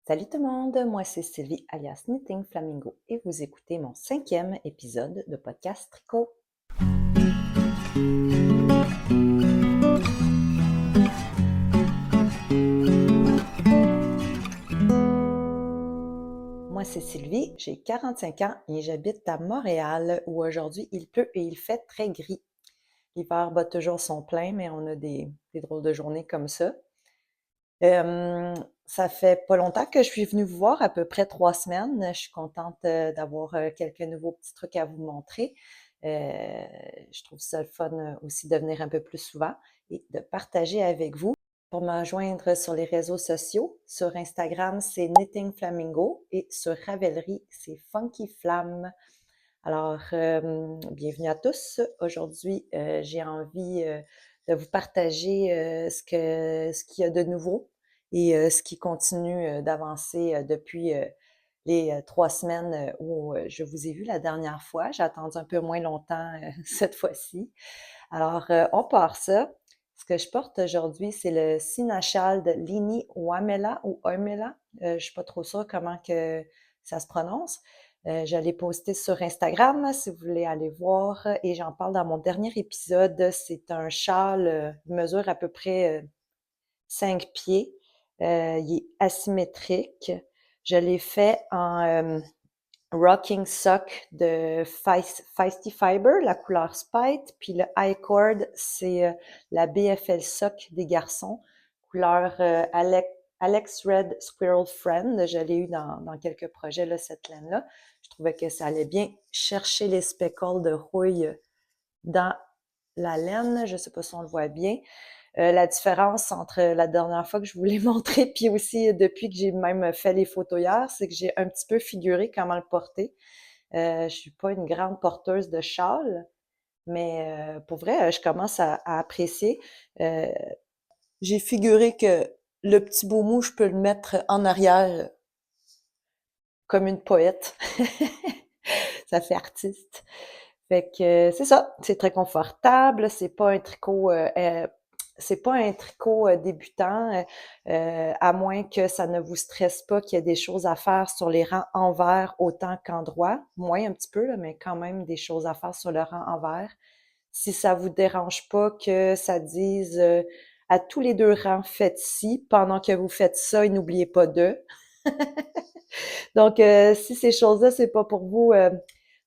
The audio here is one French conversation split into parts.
Salut tout le monde, moi c'est Sylvie alias Knitting Flamingo et vous écoutez mon 5e épisode de podcast Tricot. Moi c'est Sylvie, j'ai 45 ans et j'habite à Montréal où aujourd'hui il pleut et il fait très gris. L'hiver bat toujours son plein, mais on a des drôles de journées comme ça. Ça fait pas longtemps que je suis venue vous voir, à peu près 3 semaines. Je suis contente d'avoir quelques nouveaux petits trucs à vous montrer. Je trouve ça le fun aussi de venir un peu plus souvent et de partager avec vous. Pour me rejoindre sur les réseaux sociaux, sur Instagram, c'est Knitting Flamingo et sur Ravelry, c'est Funky Flam. Alors, bienvenue à tous. Aujourd'hui, j'ai envie de vous partager ce qu'il y a de nouveau et ce qui continue d'avancer depuis les 3 semaines où je vous ai vu la dernière fois. J'ai attendu un peu moins longtemps cette fois-ci. Alors, on part ça. Ce que je porte aujourd'hui, c'est le Sinachald Lini Wamela ou Oimela. Je suis pas trop sûre comment que ça se prononce. Je l'ai posté sur Instagram si vous voulez aller voir et j'en parle dans mon dernier épisode. C'est un châle, il mesure à peu près 5 pieds. Il est asymétrique. Je l'ai fait en Rocking Sock de Feisty Fiber, la couleur Spite, puis le High Cord, c'est la BFL Sock des garçons, couleur Alex Red Squirrel Friend. Je l'ai eu dans quelques projets, là, cette laine-là. Je trouvais que ça allait bien chercher les speckles de rouille dans la laine. Je ne sais pas si on le voit bien. La différence entre la dernière fois que je vous l'ai montré, puis aussi depuis que j'ai même fait les photos hier, c'est que j'ai un petit peu figuré comment le porter. Je suis pas une grande porteuse de châle, mais pour vrai, je commence à apprécier. Euh, j'ai figuré que le petit beau mou, je peux le mettre en arrière comme une poète. Ça fait artiste. Fait que c'est ça, c'est très confortable, c'est pas un tricot débutant, à moins que ça ne vous stresse pas qu'il y ait des choses à faire sur les rangs envers autant qu'endroit, moins un petit peu là, mais quand même des choses à faire sur le rang envers. Si ça vous dérange pas que ça dise à tous les 2 rangs faites ci pendant que vous faites ça et n'oubliez pas de. Donc, si ces choses-là, c'est pas pour vous,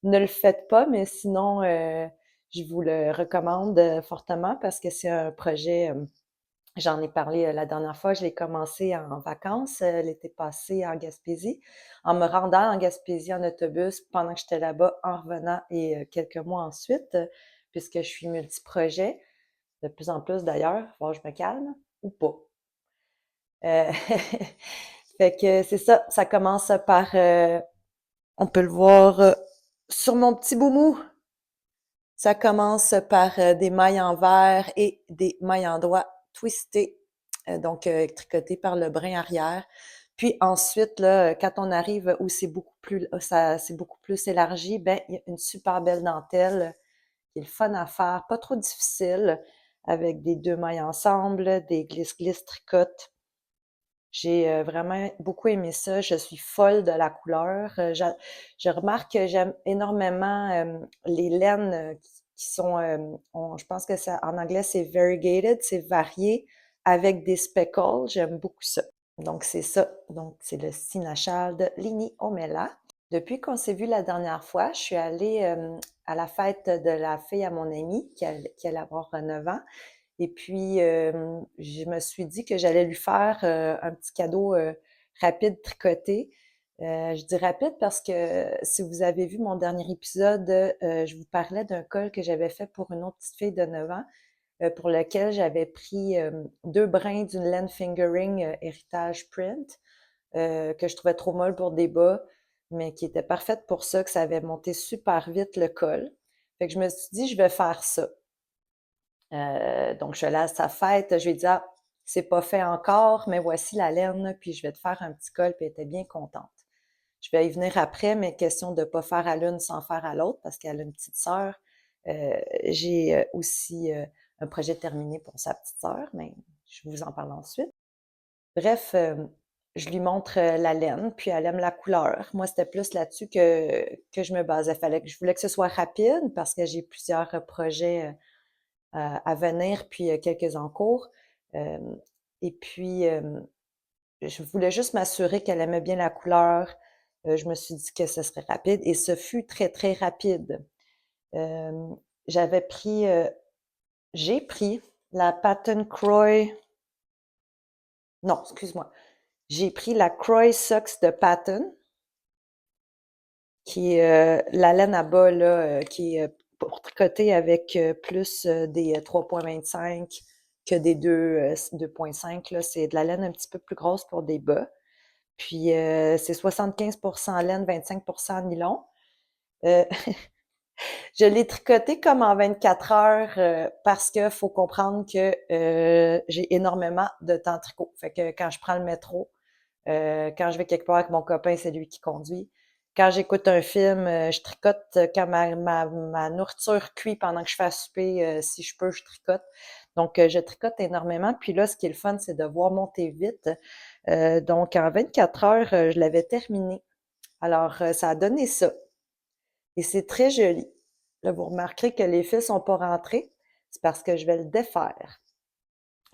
ne le faites pas, mais sinon, je vous le recommande fortement parce que c'est un projet, j'en ai parlé la dernière fois, je l'ai commencé en vacances l'été passé en Gaspésie, en me rendant en Gaspésie en autobus pendant que j'étais là-bas, en revenant et quelques mois ensuite, puisque je suis multi-projet, de plus en plus d'ailleurs, faut voir je me calme ou pas. Euh, fait que c'est ça, ça commence par on peut le voir sur mon petit boumou. Ça commence par des mailles en vert et des mailles en doigt twistées, donc tricotées par le brin arrière. Puis ensuite, là, quand on arrive où c'est beaucoup plus élargi, ben il y a une super belle dentelle qui est le fun à faire, pas trop difficile, avec des 2 mailles ensemble, des glisse-glisse tricotes. J'ai vraiment beaucoup aimé ça. Je suis folle de la couleur. Je remarque que j'aime énormément les laines qui sont, je pense que ça, en anglais, c'est variegated, c'est varié avec des speckles. J'aime beaucoup ça. Donc, c'est ça. Donc, c'est le Sinachald Lini Omela. Depuis qu'on s'est vu la dernière fois, je suis allée à la fête de la fille à mon amie qui allait avoir 9 ans. Et puis, je me suis dit que j'allais lui faire un petit cadeau rapide tricoté. Je dis rapide parce que si vous avez vu mon dernier épisode, je vous parlais d'un col que j'avais fait pour une autre petite fille de 9 ans, pour lequel j'avais pris 2 brins d'une laine fingering héritage print, que je trouvais trop molle pour des bas, mais qui était parfaite pour ça, que ça avait monté super vite le col. Fait que je me suis dit, je vais faire ça. Donc, je suis allée à sa fête, je lui ai dit, ah, c'est pas fait encore, mais voici la laine, puis je vais te faire un petit col, puis elle était bien contente. Je vais y venir après, mais question de pas faire à l'une sans faire à l'autre, parce qu'elle a une petite sœur. J'ai aussi un projet terminé pour sa petite sœur, mais je vous en parle ensuite. Bref, je lui montre la laine, puis elle aime la couleur. Moi, c'était plus là-dessus que je me basais. Je voulais que ce soit rapide parce que j'ai plusieurs projets à venir, puis quelques en cours. Euh, et puis, je voulais juste m'assurer qu'elle aimait bien la couleur. Je me suis dit que ce serait rapide et ce fut très, très rapide. Euh, j'avais pris, j'ai pris la Patton Croy, non, excuse-moi, j'ai pris la Croy Socks de Patton, qui est la laine à bas, là, qui est pour tricoter avec plus des 3,25 que des 2,5, là. C'est de la laine un petit peu plus grosse pour des bas. Puis c'est 75% laine, 25% nylon. Euh, je l'ai tricoté comme en 24 heures parce que faut comprendre que j'ai énormément de temps de tricot. Fait que quand je prends le métro, quand je vais quelque part avec mon copain, c'est lui qui conduit. Quand j'écoute un film, je tricote. Quand ma nourriture cuit pendant que je fais à souper, si je peux, je tricote. Donc, je tricote énormément. Puis là, ce qui est le fun, c'est de voir monter vite. Donc, en 24 heures, je l'avais terminé. Alors, ça a donné ça. Et c'est très joli. Là, vous remarquerez que les fils sont pas rentrés. C'est parce que je vais le défaire.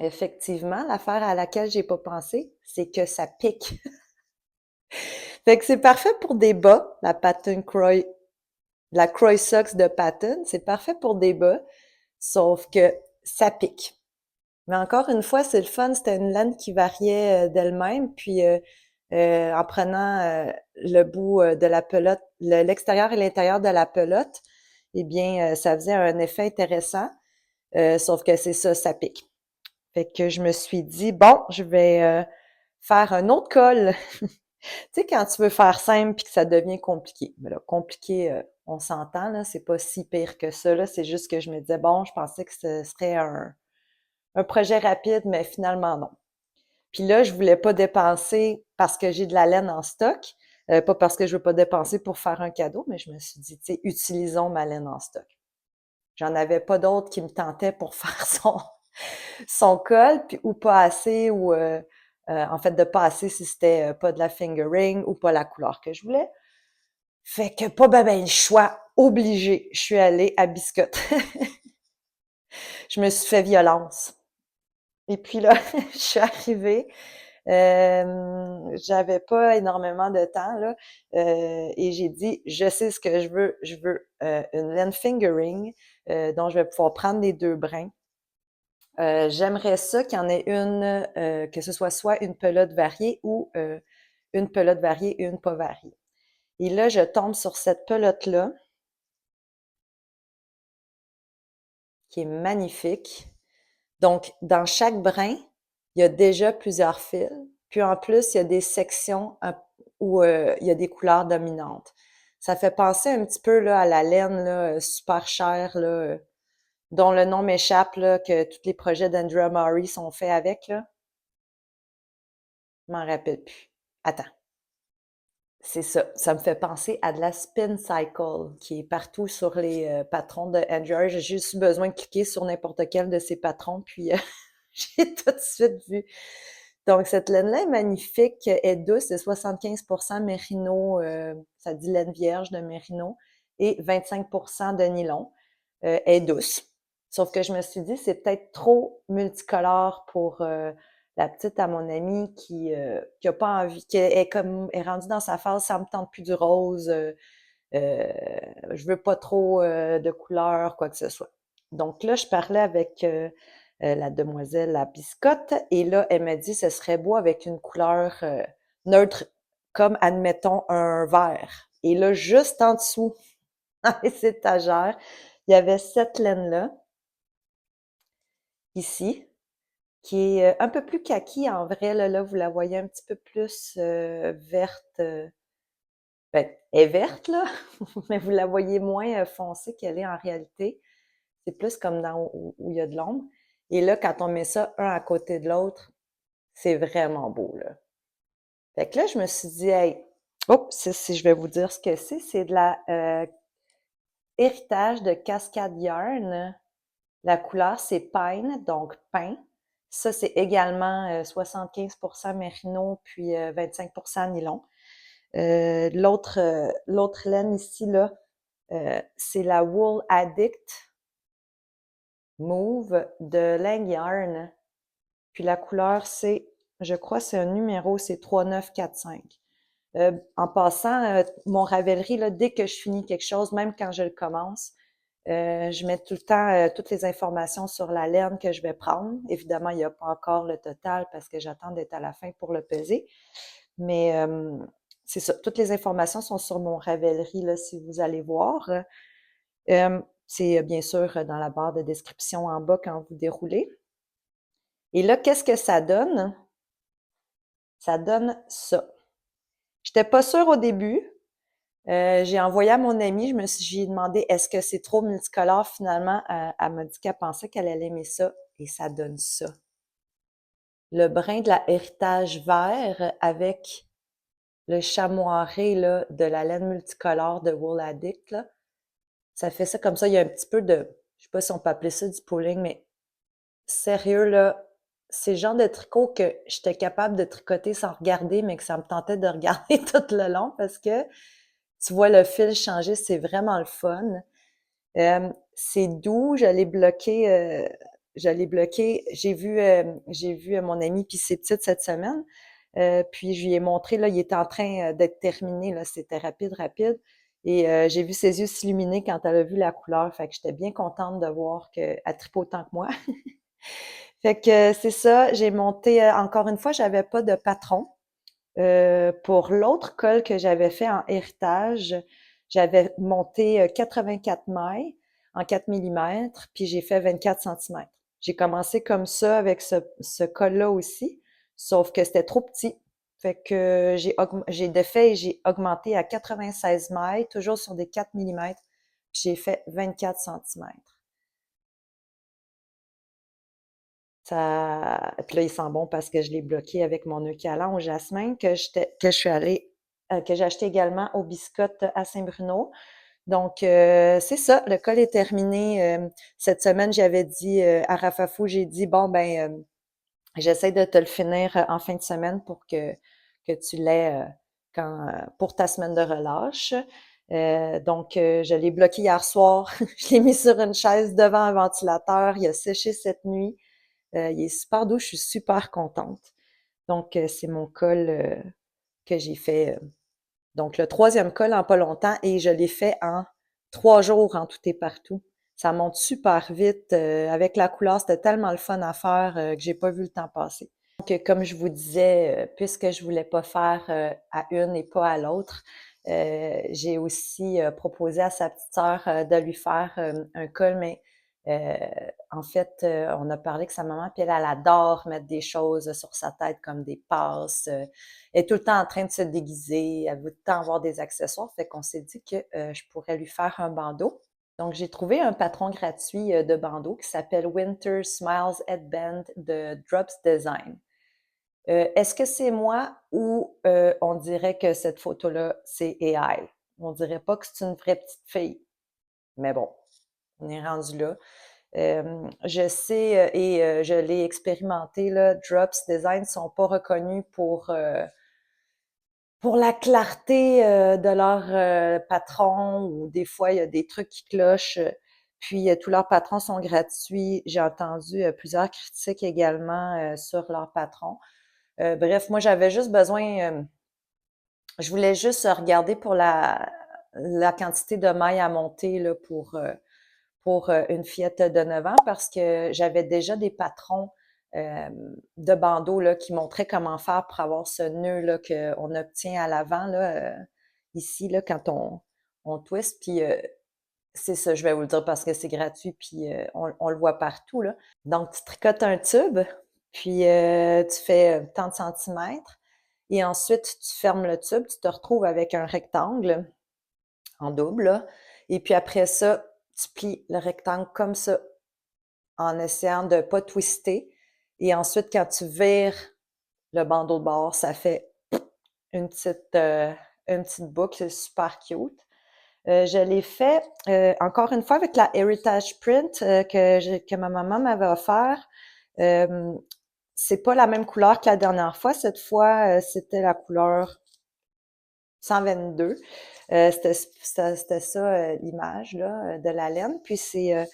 Effectivement, l'affaire à laquelle j'ai pas pensé, c'est que ça pique. Fait que c'est parfait pour des bas, la Croy Socks de Patton, c'est parfait pour des bas, sauf que ça pique. Mais encore une fois, c'est le fun, c'était une laine qui variait d'elle-même, puis en prenant le bout de la pelote, l'extérieur et l'intérieur de la pelote, eh bien, ça faisait un effet intéressant, sauf que c'est ça, ça pique. Fait que je me suis dit, bon, je vais faire un autre col. Tu sais, quand tu veux faire simple puis que ça devient compliqué. Mais là, compliqué, on s'entend, là, c'est pas si pire que ça, là. C'est juste que je me disais, bon, je pensais que ce serait un projet rapide, mais finalement, non. Puis là, je voulais pas dépenser parce que j'ai de la laine en stock, pas parce que je veux pas dépenser pour faire un cadeau, mais je me suis dit, tu sais, utilisons ma laine en stock. J'en avais pas d'autres qui me tentaient pour faire son col, puis ou pas assez, ou en fait de pas assez si c'était pas de la fingering ou pas la couleur que je voulais. Fait que pas ben le choix, obligé. Je suis allée à Biscotte. Je me suis fait violence. Et puis là, je suis arrivée. J'avais pas énormément de temps là, et j'ai dit, je sais ce que je veux. Je veux une laine fingering dont je vais pouvoir prendre les deux brins. J'aimerais ça qu'il y en ait une, que ce soit une pelote variée ou une pelote variée et une pas variée. Et là, je tombe sur cette pelote-là, qui est magnifique. Donc, dans chaque brin, il y a déjà plusieurs fils. Puis en plus, il y a des sections où il y a des couleurs dominantes. Ça fait penser un petit peu là, à la laine là, super chère, là, dont le nom m'échappe, là, que tous les projets d'Andrea Murray sont faits avec. Là. Je m'en rappelle plus. Attends. C'est ça. Ça me fait penser à de la Spin Cycle qui est partout sur les patrons de Android. J'ai juste besoin de cliquer sur n'importe quel de ces patrons, puis j'ai tout de suite vu. Donc, cette laine-là est magnifique, elle est douce, c'est 75% mérino, ça dit laine vierge de mérino, et 25% de nylon. Elle est douce. Sauf que je me suis dit, c'est peut-être trop multicolore pour la petite à mon amie qui a pas envie, est rendue dans sa phase, ça me tente plus du rose, je veux pas trop de couleurs, quoi que ce soit. Donc là, je parlais avec la demoiselle à Biscotte et là, elle m'a dit ce serait beau avec une couleur neutre, comme admettons un vert. Et là, juste en dessous, dans les étagères, il y avait cette laine-là, ici, qui est un peu plus kaki en vrai. Là, vous la voyez un petit peu plus verte. Ben, elle est verte, là, mais vous la voyez moins foncée qu'elle est en réalité. C'est plus comme dans où il y a de l'ombre. Et là, quand on met ça un à côté de l'autre, c'est vraiment beau, là. Fait que là, je me suis dit, hey, oups, si je vais vous dire ce que c'est de la héritage de Cascade Yarn. La couleur, c'est Pine, donc pin. Ça, c'est également 75% mérino, puis 25% nylon. L'autre laine ici, là, c'est la Wool Addict Move de Lang Yarn. Puis la couleur, je crois, c'est un numéro, c'est 3945. En passant, mon Ravelry, là, dès que je finis quelque chose, même quand je le commence, je mets tout le temps toutes les informations sur la laine que je vais prendre. Évidemment, il n'y a pas encore le total parce que j'attends d'être à la fin pour le peser. Mais c'est ça, toutes les informations sont sur mon Ravelry, là, si vous allez voir. C'est bien sûr dans la barre de description en bas quand vous déroulez. Et là, qu'est-ce que ça donne? Ça donne ça. J'étais pas sûre au début. J'ai envoyé à mon amie, j'ai demandé est-ce que c'est trop multicolore finalement. Elle m'a dit qu'elle pensait qu'elle allait aimer ça et ça donne ça. Le brin de la héritage vert avec le chamoiré là, de la laine multicolore de Wool Addict, là, ça fait ça comme ça. Il y a un petit peu de, je sais pas si on peut appeler ça du pooling, mais sérieux là, c'est le genre de tricot que j'étais capable de tricoter sans regarder, mais que ça me tentait de regarder tout le long parce que tu vois le fil changer, c'est vraiment le fun. C'est doux, je l'ai bloqué. J'ai vu mon ami puis ses petites cette semaine. Puis je lui ai montré, là, il était en train d'être terminé, là, c'était rapide, rapide. Et j'ai vu ses yeux s'illuminer quand elle a vu la couleur. Fait que j'étais bien contente de voir qu'elle tripe autant que moi. Fait que c'est ça, j'ai monté, encore une fois, j'avais pas de patron. Pour l'autre col que j'avais fait en héritage, j'avais monté 84 mailles en 4 millimètres, puis j'ai fait 24 centimètres. J'ai commencé comme ça avec ce col-là aussi, sauf que c'était trop petit. Fait que j'ai défait et j'ai augmenté à 96 mailles, toujours sur des 4 millimètres, puis j'ai fait 24 centimètres. Puis là, il sent bon parce que je l'ai bloqué avec mon nœud calant au jasmin que j'ai acheté également au Biscotte à Saint-Bruno. Donc, c'est ça, le col est terminé. Cette semaine, j'avais dit à Rafafou, j'ai dit, bon, ben, j'essaie de te le finir en fin de semaine que tu l'aies pour ta semaine de relâche. Donc, je l'ai bloqué hier soir. Je l'ai mis sur une chaise devant un ventilateur. Il a séché cette nuit. Il est super doux, je suis super contente. Donc, c'est mon col que j'ai fait. Donc, le troisième col en pas longtemps et je l'ai fait en 3 jours en tout et partout. Ça monte super vite. Avec la couleur, c'était tellement le fun à faire que j'ai pas vu le temps passer. Donc, comme je vous disais, puisque je voulais pas faire à une et pas à l'autre, j'ai aussi proposé à sa petite sœur de lui faire un col, mais euh, en fait, on a parlé que sa maman, puis elle adore mettre des choses sur sa tête comme des passes. Elle est tout le temps en train de se déguiser, elle veut tout le temps avoir des accessoires, fait qu'on s'est dit que je pourrais lui faire un bandeau. Donc, j'ai trouvé un patron gratuit de bandeau qui s'appelle Winter Smiles Headband de Drops Design. Est-ce que c'est moi ou on dirait que cette photo-là, c'est AI? On dirait pas que c'est une vraie petite fille. Mais bon, on est rendu là. Je sais et je l'ai expérimenté, là, Drops Design ne sont pas reconnus pour la clarté de leur patron ou des fois, il y a des trucs qui clochent. Puis, tous leurs patrons sont gratuits. J'ai entendu plusieurs critiques également sur leurs patrons. Bref, moi, j'avais juste besoin, je voulais juste regarder pour la quantité de mailles à monter là, pour une fillette de 9 ans parce que j'avais déjà des patrons de bandeaux là, qui montraient comment faire pour avoir ce nœud là, qu'on obtient à l'avant là, ici là, quand on twist. Puis c'est ça, je vais vous le dire parce que c'est gratuit, puis on le voit partout là. Donc, tu tricotes un tube, puis tu fais tant de centimètres, et ensuite tu fermes le tube, tu te retrouves avec un rectangle en double, là. Et puis après ça, tu plies le rectangle comme ça, en essayant de pas twister. Et ensuite, quand tu vires le bandeau de bord, ça fait une petite boucle, c'est super cute. Je l'ai fait encore une fois avec la Heritage Print que ma maman m'avait offert. c'est pas la même couleur que la dernière fois. Cette fois, c'était la couleur 122. C'était ça, l'image là, de la laine. Puis c'est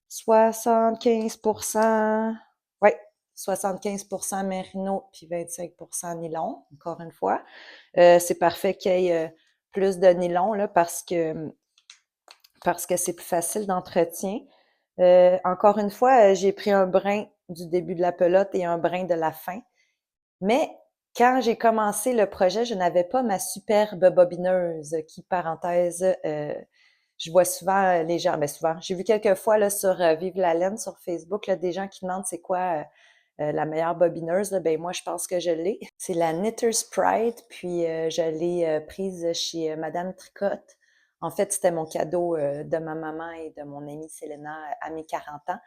75%, ouais, 75% mérino puis 25% nylon, encore une fois. C'est parfait qu'il y ait plus de nylon là, parce que c'est plus facile d'entretien. Encore une fois, j'ai pris un brin du début de la pelote et un brin de la fin. Mais quand j'ai commencé le projet, je n'avais pas ma superbe bobineuse qui, parenthèse, je vois souvent les gens, ben souvent, j'ai vu quelques fois là, sur Vive la laine sur Facebook, là, des gens qui demandent c'est quoi la meilleure bobineuse. Là. Ben moi, je pense que je l'ai. C'est la Knitter's Pride, puis je l'ai prise chez Madame Tricotte. En fait, c'était mon cadeau de ma maman et de mon amie Selena à mes 40 ans.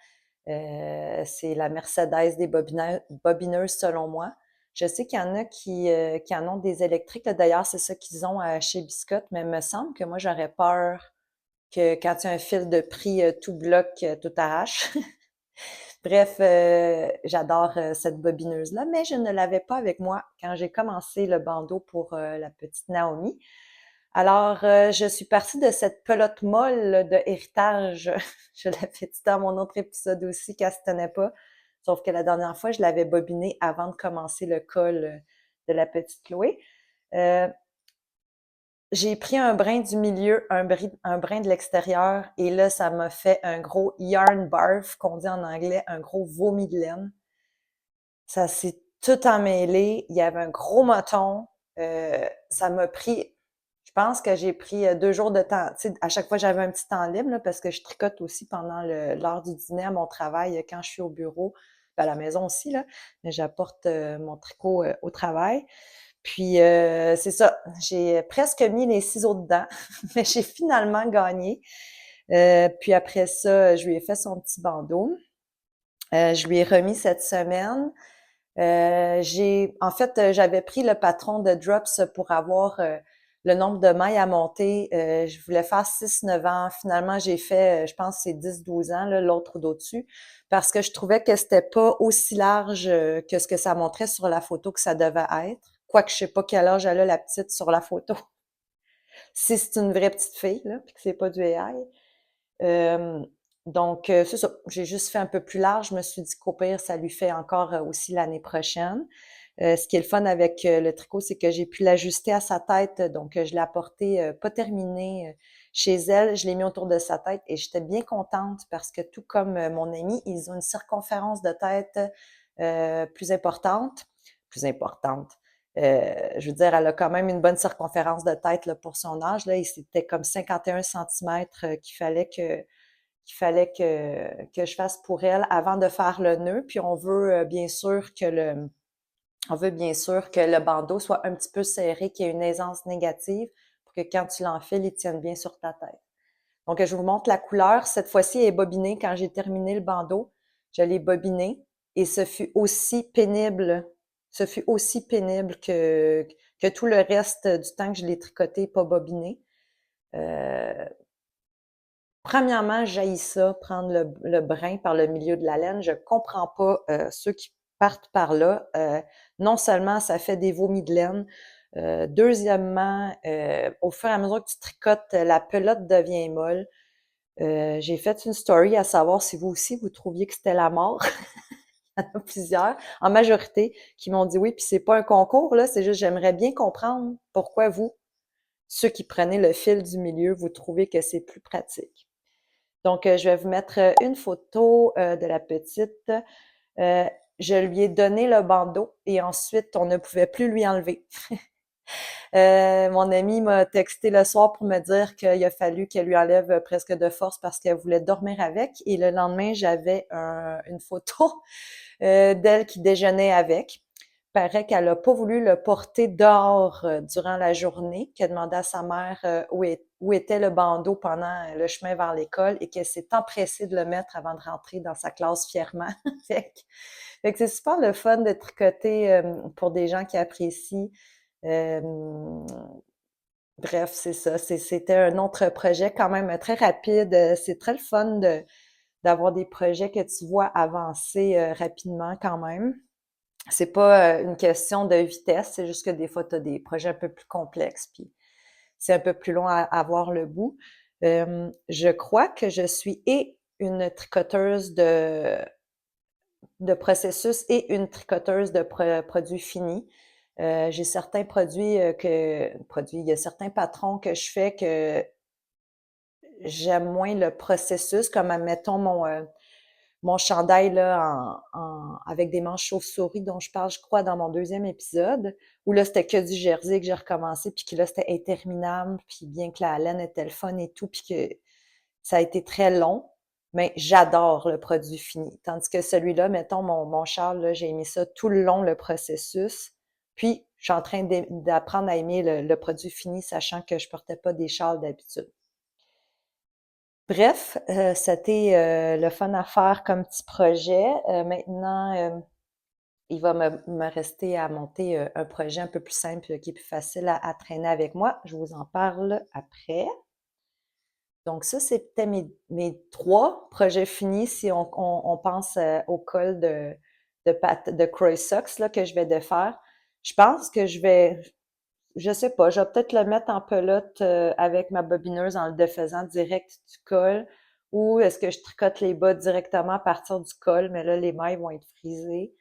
C'est la Mercedes des bobineuses, selon moi. Je sais qu'il y en a qui en ont des électriques. D'ailleurs, c'est ça qu'ils ont chez Biscotte, mais il me semble que moi, j'aurais peur que quand tu as un fil de prix tout bloc, tout arrache. Bref, j'adore cette bobineuse-là, mais je ne l'avais pas avec moi quand j'ai commencé le bandeau pour la petite Naomi. Alors, je suis partie de cette pelote molle de héritage. Je l'avais dit dans mon autre épisode aussi qu'elle se tenait pas. Sauf que la dernière fois, je l'avais bobinée avant de commencer le col de la petite Chloé. Euh, j'ai pris un brin du milieu, un brin de l'extérieur, et là, ça m'a fait un gros yarn barf, qu'on dit en anglais, un gros vomi de laine. Ça s'est tout emmêlé. Il y avait un gros moton. Ça m'a pris, je pense que j'ai pris 2 jours de temps. Tu sais, à chaque fois, j'avais un petit temps libre, là, parce que je tricote aussi pendant l'heure du dîner à mon travail quand je suis au bureau. Ben, à la maison aussi, là. Mais j'apporte mon tricot au travail. Puis, c'est ça. J'ai presque mis les ciseaux dedans, mais j'ai finalement gagné. Puis après ça, je lui ai fait son petit bandeau. Je lui ai remis cette semaine. En fait, j'avais pris le patron de Drops pour avoir le nombre de mailles à monter. Je voulais faire 6-9 ans. Finalement, j'ai fait, je pense, c'est 10-12 ans, l'autre d'au-dessus, parce que je trouvais que c'était pas aussi large que ce que ça montrait sur la photo que ça devait être. Quoique je sais pas quel âge elle a la petite sur la photo. Si c'est une vraie petite fille, là, puis que c'est pas du AI. Euh, donc, c'est ça. J'ai juste fait un peu plus large. Je me suis dit qu'au pire, ça lui fait encore aussi l'année prochaine. Ce qui est le fun avec le tricot, c'est que j'ai pu l'ajuster à sa tête. Donc, je l'ai apporté pas terminé chez elle. Je l'ai mis autour de sa tête et j'étais bien contente parce que tout comme mon ami, ils ont une circonférence de tête plus importante. Plus importante. Je veux dire, elle a quand même une bonne circonférence de tête là, pour son âge. Là, et c'était comme 51 centimètres qu'il fallait que je fasse pour elle avant de faire le nœud. Puis on veut bien sûr que le bandeau soit un petit peu serré, qu'il y ait une aisance négative pour que quand tu l'enfiles, il tienne bien sur ta tête. Donc, je vous montre la couleur. Cette fois-ci, elle est bobinée. Quand j'ai terminé le bandeau, je l'ai bobiné et ce fut aussi pénible que tout le reste du temps que je l'ai tricoté pas bobiné. Euh, Premièrement, j'haïs ça, prendre le brin par le milieu de la laine. Je comprends pas ceux qui partent par là. Non seulement ça fait des vomis de laine, deuxièmement, au fur et à mesure que tu tricotes, la pelote devient molle. J'ai fait une story à savoir si vous aussi, vous trouviez que c'était la mort. Il y en a plusieurs, en majorité, qui m'ont dit oui, puis c'est pas un concours, là, c'est juste j'aimerais bien comprendre pourquoi vous, ceux qui prenez le fil du milieu, vous trouvez que c'est plus pratique. Donc, je vais vous mettre une photo de la petite. Euh, je lui ai donné le bandeau et ensuite, on ne pouvait plus lui enlever. Mon amie m'a texté le soir pour me dire qu'il a fallu qu'elle lui enlève presque de force parce qu'elle voulait dormir avec. Et le lendemain, j'avais une photo d'elle qui déjeunait avec. Il paraît qu'elle n'a pas voulu le porter dehors durant la journée, qu'elle demandait à sa mère où était le bandeau pendant le chemin vers l'école et qu'elle s'est empressée de le mettre avant de rentrer dans sa classe fièrement. fait que c'est super le fun de tricoter pour des gens qui apprécient. Euh, Bref, c'est ça. C'était un autre projet quand même très rapide. C'est très le fun d'avoir des projets que tu vois avancer rapidement quand même. C'est pas une question de vitesse, c'est juste que des fois, tu as des projets un peu plus complexes, puis c'est un peu plus long à avoir le bout. Je crois que je suis et une tricoteuse de processus et une tricoteuse de produits finis. J'ai certains il y a certains patrons que je fais que j'aime moins le processus, comme admettons mon chandail là, avec des manches chauve-souris dont je parle, je crois, dans mon deuxième épisode, où là, c'était que du jersey que j'ai recommencé, puis que là, c'était interminable, puis bien que la laine était le fun et tout, puis que ça a été très long, mais j'adore le produit fini. Tandis que celui-là, mettons, mon châle, là, j'ai aimé ça tout le long, le processus. Puis, je suis en train d'apprendre à aimer le produit fini, sachant que je portais pas des châles d'habitude. Bref, c'était le fun à faire comme petit projet. Maintenant, il va me rester à monter un projet un peu plus simple qui est plus facile à traîner avec moi. Je vous en parle après. Donc ça, c'était mes trois projets finis si on pense au col de Croy Socks là, que je vais défaire. Je pense que je sais pas, je vais peut-être le mettre en pelote avec ma bobineuse en le défaisant direct du col, ou est-ce que je tricote les bas directement à partir du col, mais là, les mailles vont être frisées.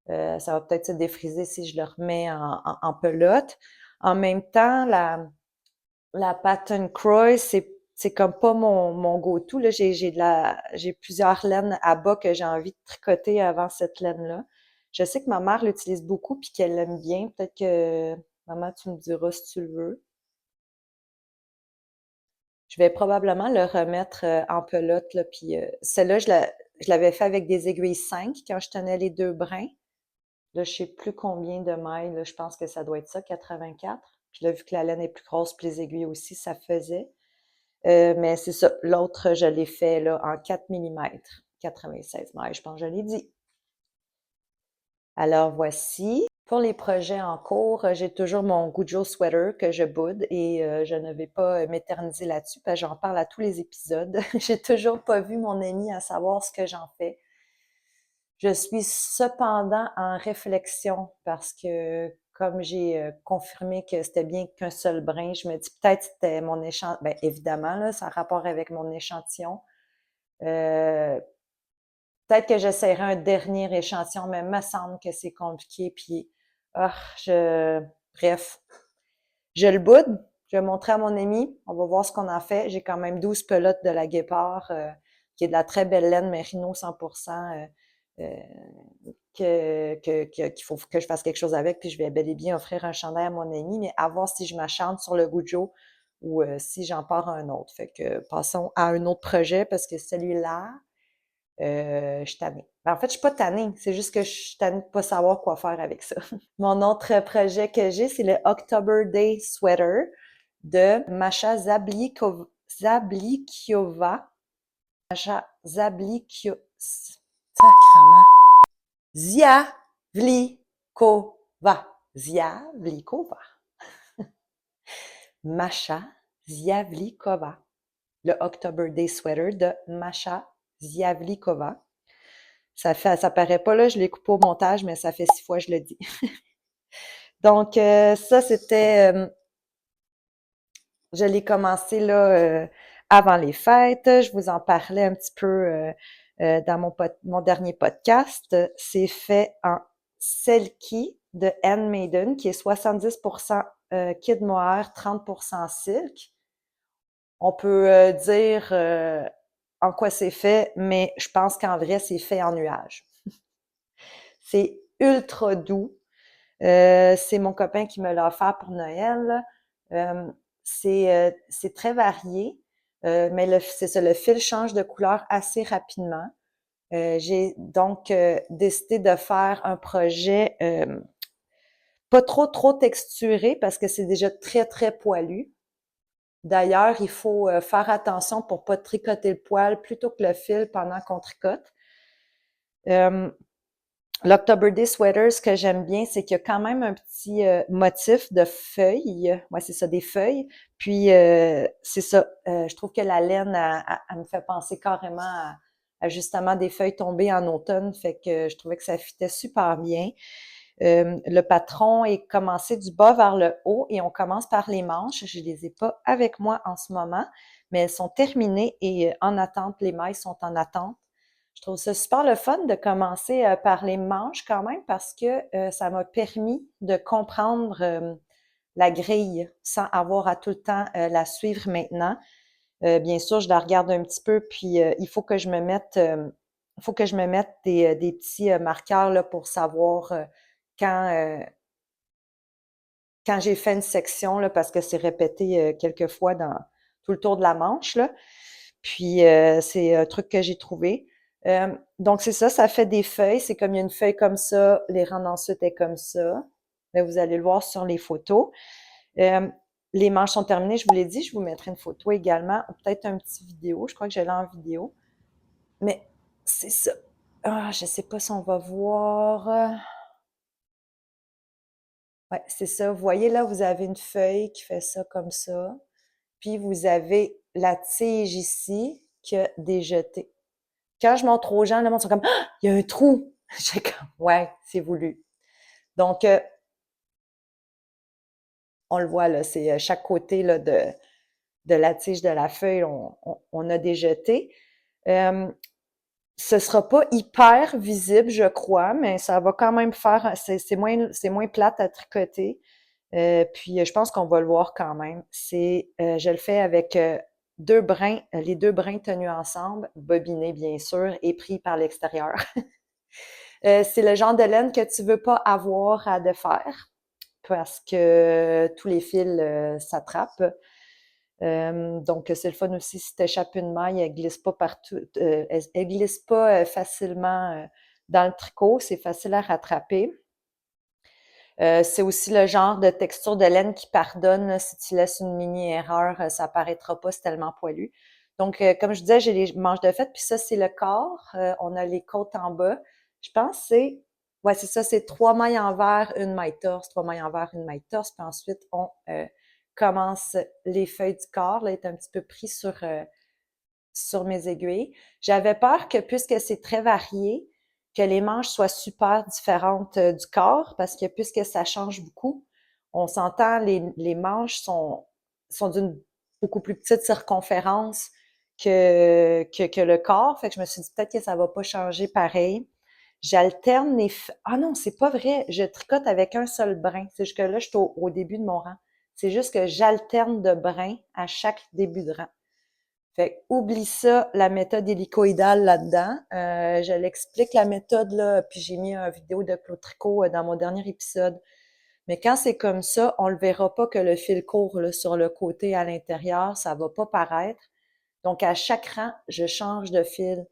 Ça va peut-être se défriser si je le remets en pelote. En même temps, la pattern croy, c'est comme pas mon go-to, là. J'ai plusieurs laines à bas que j'ai envie de tricoter avant cette laine-là. Je sais que ma mère l'utilise beaucoup puis qu'elle l'aime bien. Peut-être que, maman, tu me diras si tu le veux. Je vais probablement le remettre en pelote, là. Puis celle-là, je l'avais fait avec des aiguilles 5 quand je tenais les deux brins. Là, je sais plus combien de mailles, là. Je pense que ça doit être ça, 84. Puis là, vu que la laine est plus grosse, puis les aiguilles aussi, ça faisait. Mais c'est ça. L'autre, je l'ai fait là, en 4 mm, 96 mailles, je pense que je l'ai dit. Alors voici. Pour les projets en cours, j'ai toujours mon Gujo sweater que je boude et je ne vais pas m'éterniser là-dessus parce que j'en parle à tous les épisodes. J'ai toujours pas vu mon ami à savoir ce que j'en fais. Je suis cependant en réflexion parce que comme j'ai confirmé que c'était bien qu'un seul brin, je me dis peut-être c'était mon échantillon. Ben, évidemment, là, ça a rapport avec mon échantillon. Euh, Peut-être que j'essaierai un dernier échantillon, mais il me semble que c'est compliqué. Puis, ah, bref, je le boude. Je vais montrer à mon ami. On va voir ce qu'on en fait. J'ai quand même 12 pelotes de la guépard, qui est de la très belle laine Merino 100%, euh, qu'il faut que je fasse quelque chose avec. Puis je vais bel et bien offrir un chandail à mon ami, mais à voir si je m'acharne sur le Gujo ou si j'en pars un autre. Fait que passons à un autre projet parce que celui-là, je suis tannée. Ben, en fait, je suis pas tannée. C'est juste que je suis tannée de pas savoir quoi faire avec ça. Mon autre projet que j'ai, c'est le October Day Sweater de Masha Zablikiova. Masha Zablikio... Sacrement. Ziavlikova. Ziavlikova. Masha Ziavlikova. Le October Day Sweater de Masha Ziavlikova. Ça paraît pas là, je l'ai coupé au montage, mais ça fait 6 fois que je le dis. Donc, ça, je l'ai commencé là avant les fêtes. Je vous en parlais un petit peu dans mon dernier podcast. C'est fait en Selkie de Handmaiden, qui est 70% kid mohair, 30% silk. On peut dire en quoi c'est fait, mais je pense qu'en vrai, c'est fait en nuage. C'est ultra doux. C'est mon copain qui me l'a offert pour Noël. Euh, c'est très varié, mais c'est ça, le fil change de couleur assez rapidement. J'ai donc décidé de faire un projet pas trop texturé parce que c'est déjà très poilu. D'ailleurs, il faut faire attention pour pas tricoter le poil plutôt que le fil pendant qu'on tricote. Euh, L'October Day Sweater, ce que j'aime bien, c'est qu'il y a quand même un petit motif de feuilles. Ouais, c'est ça, des feuilles. Puis, c'est ça, je trouve que la laine, elle me fait penser carrément justement des feuilles tombées en automne, fait que je trouvais que ça fitait super bien. Le patron est commencé du bas vers le haut et on commence par les manches. Je les ai pas avec moi en ce moment, mais elles sont terminées et en attente. Les mailles sont en attente. Je trouve ça super le fun de commencer par les manches quand même parce que ça m'a permis de comprendre la grille sans avoir à tout le temps la suivre maintenant. Bien sûr, je la regarde un petit peu, puis il faut que je me mette, des petits marqueurs là, pour savoir quand, euh, quand j'ai fait une section, là, parce que c'est répété quelques fois dans tout le tour de la manche, là. Puis c'est un truc que j'ai trouvé. Donc c'est ça, ça fait des feuilles. C'est comme il y a une feuille comme ça, les rangs ensuite est comme ça. Là, vous allez le voir sur les photos. Euh, les manches sont terminées, je vous l'ai dit, je vous mettrai une photo également, ou peut-être un petit vidéo. Je crois que je l'ai en vidéo. Mais c'est ça. Ah, je sais pas si on va voir. Ouais, c'est ça. Vous voyez là, vous avez une feuille qui fait ça comme ça. Puis vous avez la tige ici qui a déjeté. Quand je montre aux gens, le monde sont comme ah, il y a un trou. J'ai comme ouais, c'est voulu. Donc on le voit là, c'est chaque côté là de la tige de la feuille, on a déjeté. Euh, Ce sera pas hyper visible, je crois, mais ça va quand même faire, c'est moins plate à tricoter. Puis je pense qu'on va le voir quand même. Je le fais avec deux brins, les deux brins tenus ensemble, bobinés bien sûr et pris par l'extérieur. C'est le genre de laine que tu veux pas avoir à défaire parce que tous les fils s'attrapent. Donc, c'est le fun aussi si tu échappes une maille, elle glisse pas partout, elle glisse pas facilement dans le tricot, c'est facile à rattraper. C'est aussi le genre de texture de laine qui pardonne, là, si tu laisses une mini erreur, ça paraîtra pas, c'est tellement poilu. Donc, comme je disais, j'ai les manches de fête, puis ça, c'est le corps. On a les côtes en bas. Je pense que ouais, c'est ça, c'est 3 mailles envers, une maille torse, 3 mailles envers, une maille torse, puis ensuite, on commence les feuilles du corps, là, est un petit peu pris sur mes aiguilles. J'avais peur que, puisque c'est très varié, que les manches soient super différentes du corps, parce que puisque ça change beaucoup, on s'entend, les manches sont d'une beaucoup plus petite circonférence que le corps. Fait que je me suis dit peut-être que ça va pas changer pareil. J'alterne Ah non, c'est pas vrai. Je tricote avec un seul brin. C'est juste que là, je suis au début de mon rang. C'est juste que j'alterne de brins à chaque début de rang. Fait que oublie ça, la méthode hélicoïdale là-dedans. Je l'explique la méthode là, puis j'ai mis une vidéo de Claude Tricot dans mon dernier épisode. Mais quand c'est comme ça, on le verra pas que le fil court là, sur le côté à l'intérieur, ça va pas paraître. Donc à chaque rang, je change de fil.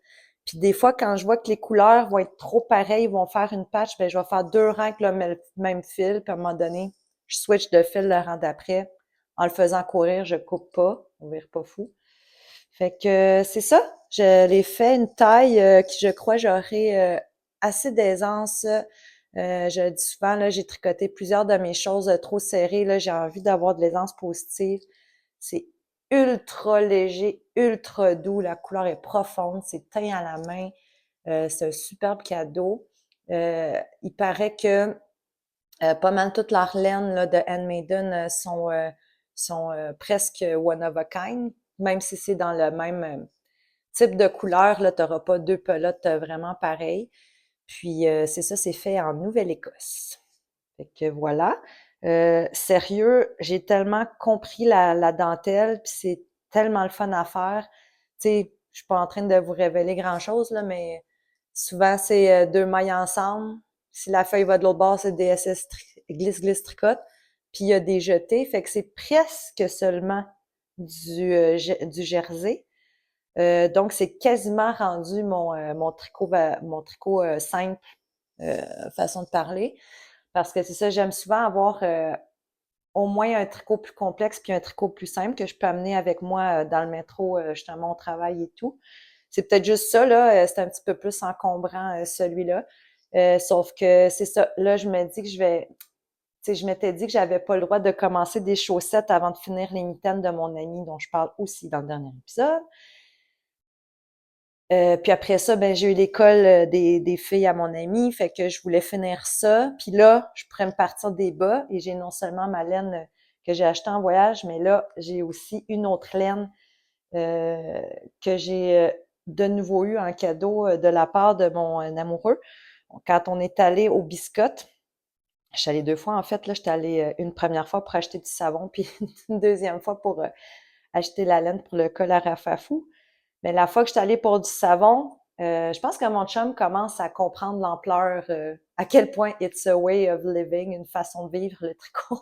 Puis des fois, quand je vois que les couleurs vont être trop pareilles, vont faire une patch, ben je vais faire 2 rangs avec le même fil, puis à un moment donné, je switch de fil le rang d'après. En le faisant courir, je coupe pas, on vire pas fou. Fait que c'est ça. Je l'ai fait une taille qui, je crois, j'aurai assez d'aisance. Je le dis souvent, là, j'ai tricoté plusieurs de mes choses trop serrées. Là, j'ai envie d'avoir de l'aisance positive. C'est ultra léger, ultra doux. La couleur est profonde. C'est teint à la main. C'est un superbe cadeau. Il paraît que pas mal toutes leurs laines là, de Handmaiden sont presque one of a kind, même si c'est dans le même type de couleur, là, tu n'auras pas deux pelotes vraiment pareilles. Puis c'est ça, c'est fait en Nouvelle-Écosse. Fait que voilà. Sérieux, j'ai tellement compris la dentelle, puis c'est tellement le fun à faire. Tu sais, je suis pas en train de vous révéler grand-chose, là, mais souvent, c'est 2 mailles ensemble. Si la feuille va de l'autre bord, c'est DSS glisse tricote. Puis il y a des jetés, fait que c'est presque seulement du jersey. Donc c'est quasiment rendu mon tricot simple façon de parler. Parce que c'est ça, j'aime souvent avoir au moins un tricot plus complexe puis un tricot plus simple que je peux amener avec moi dans le métro, justement au travail et tout. C'est peut-être juste ça, là, c'est un petit peu plus encombrant celui-là. Sauf que c'est ça, là, je me dis que tu sais, je m'étais dit que j'avais pas le droit de commencer des chaussettes avant de finir les mitaines de mon ami dont je parle aussi dans le dernier épisode. Puis après ça, ben j'ai eu l'école des filles à mon ami, fait que je voulais finir ça. Puis là, je pourrais me partir des bas et j'ai non seulement ma laine que j'ai achetée en voyage, mais là, j'ai aussi une autre laine euh, que j'ai de nouveau eu en cadeau de la part de mon amoureux. Quand on est allé au Biscotte, je suis allée 2 fois en fait, là, j'étais allée une première fois pour acheter du savon, puis une deuxième fois pour acheter la laine pour le col à rafafou. Mais la fois que je suis allée pour du savon, je pense que mon chum commence à comprendre l'ampleur, à quel point it's a way of living, une façon de vivre le tricot.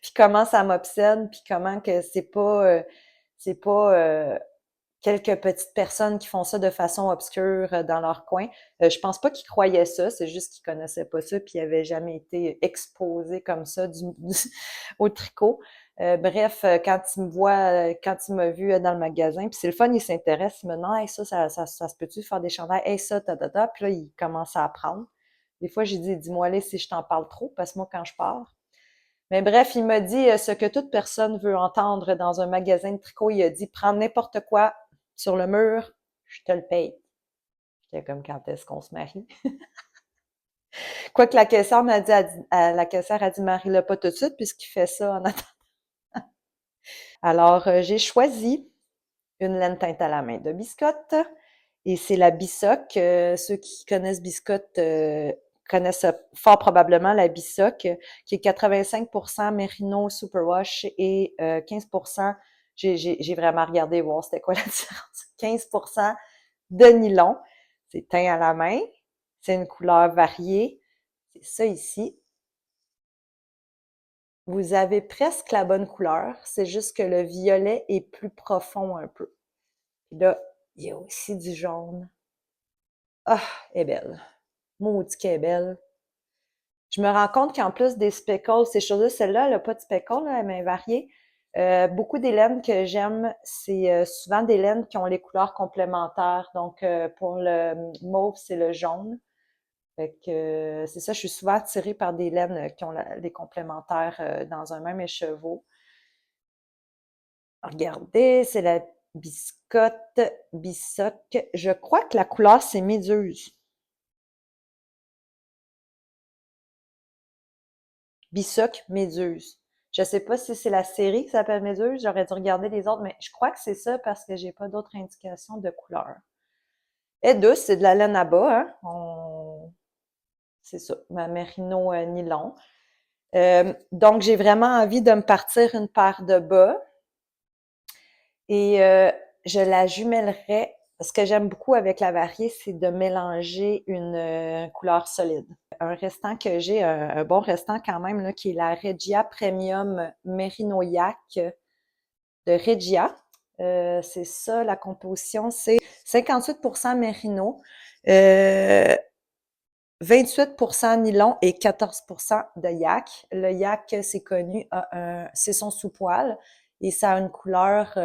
Puis comment ça m'obsède, puis comment que c'est pas quelques petites personnes qui font ça de façon obscure dans leur coin. Je pense pas qu'ils croyaient ça, c'est juste qu'ils connaissaient pas ça, puis ils avaient jamais été exposés comme ça au tricot. Bref, quand il m'a vu dans le magasin, puis c'est le fun, il s'intéresse, il me demande, hey, ça se peut-tu faire des chandails? Hey, ça, ta. Puis là, il commence à apprendre. Des fois, j'ai dit, dis-moi, allez, si je t'en parle trop, parce que moi, quand je pars. Mais bref, il m'a dit ce que toute personne veut entendre dans un magasin de tricot. Il a dit, prends n'importe quoi sur le mur, je te le paye. J'étais comme, quand est-ce qu'on se marie? Quoique la caissière m'a dit, la caissière a dit, marie-le pas tout de suite, puisqu'il fait ça en attendant. Alors, j'ai choisi une laine teinte à la main de Biscotte. Et c'est la Bissoc. Ceux qui connaissent Biscotte connaissent fort probablement la Bissoc, qui est 85% Merino Superwash et 15%, j'ai vraiment regardé voir c'était quoi la différence, 15% de nylon. C'est teint à la main. C'est une couleur variée. C'est ça ici. Vous avez presque la bonne couleur. C'est juste que le violet est plus profond un peu. Puis là, il y a aussi du jaune. Ah, elle est belle. Maudit qu'elle est belle. Je me rends compte qu'en plus des speckles, ces choses-là, celle-là, elle n'a pas de speckles, là, elle est variée. Beaucoup des laines que j'aime, c'est souvent des laines qui ont les couleurs complémentaires. Donc, pour le mauve, c'est le jaune. Fait que c'est ça, je suis souvent attirée par des laines qui ont les complémentaires dans un même écheveau. Regardez, c'est la biscotte, bissoc. Je crois que la couleur, c'est méduse. Bissoc Méduse. Je sais pas si c'est la série qui s'appelle Méduse, j'aurais dû regarder les autres, mais je crois que c'est ça parce que j'ai pas d'autres indications de couleur. Et douce, c'est de la laine à bas, hein? C'est ça, ma mérino nylon. Donc, j'ai vraiment envie de me partir une paire de bas et je la jumellerais. Ce que j'aime beaucoup avec la variée, c'est de mélanger une couleur solide. Un restant que j'ai, un bon restant quand même, là, qui est la Regia Premium Merino Yak de Regia. C'est ça, la composition, c'est 58% Merino, euh, 28% nylon et 14% de yak. Le yak, c'est connu, c'est son sous-poil et ça a une couleur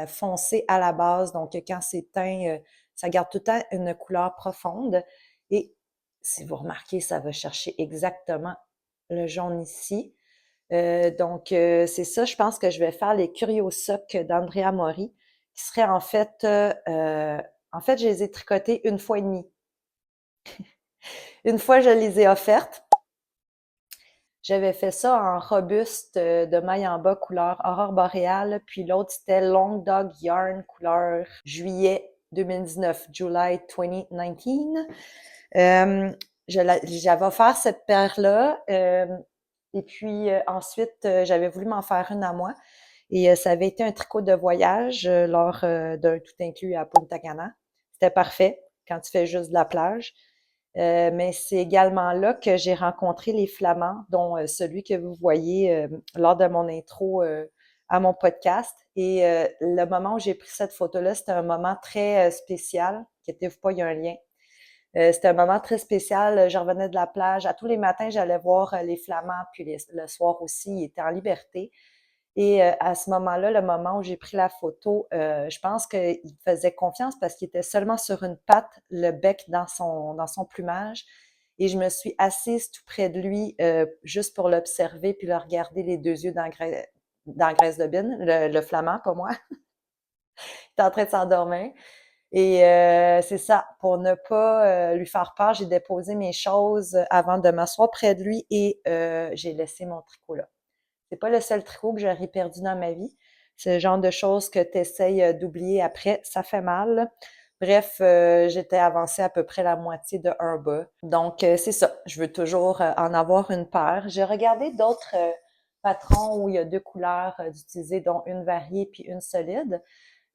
foncée à la base. Donc, quand c'est teint, ça garde tout le temps une couleur profonde. Et si vous remarquez, ça va chercher exactement le jaune ici. C'est ça, je pense que je vais faire les Curios Socs d'Andrea Mori, qui seraient en fait, je les ai tricotés une fois et demie. Une fois, je les ai offertes. J'avais fait ça en robuste de maille en bas couleur aurore boréale, puis l'autre c'était Long Dog Yarn couleur juillet 2019, July 2019. J'avais offert cette paire-là, et puis ensuite j'avais voulu m'en faire une à moi, et ça avait été un tricot de voyage lors d'un tout inclus à Punta Cana. C'était parfait quand tu fais juste de la plage. Mais c'est également là que j'ai rencontré les Flamands, dont celui que vous voyez lors de mon intro à mon podcast. Et le moment où j'ai pris cette photo-là, c'était un moment très spécial. Inquiétez-vous pas, il y a un lien. C'était un moment très spécial. Je revenais de la plage. À tous les matins, j'allais voir les Flamands, puis le soir aussi, ils étaient en liberté. Et à ce moment-là, le moment où j'ai pris la photo, je pense qu'il faisait confiance parce qu'il était seulement sur une patte, le bec dans son plumage. Et je me suis assise tout près de lui juste pour l'observer puis le regarder les deux yeux dans la graisse de bine, le flamand, pas moi. Il était en train de s'endormir. Et c'est ça, pour ne pas lui faire peur, j'ai déposé mes choses avant de m'asseoir près de lui et j'ai laissé mon tricot là. C'est pas le seul tricot que j'aurais perdu dans ma vie. C'est le genre de choses que tu essayes d'oublier après. Ça fait mal. Bref, j'étais avancée à peu près la moitié de un bas. Donc, c'est ça. Je veux toujours en avoir une paire. J'ai regardé d'autres patrons où il y a deux couleurs d'utiliser, dont une variée puis une solide.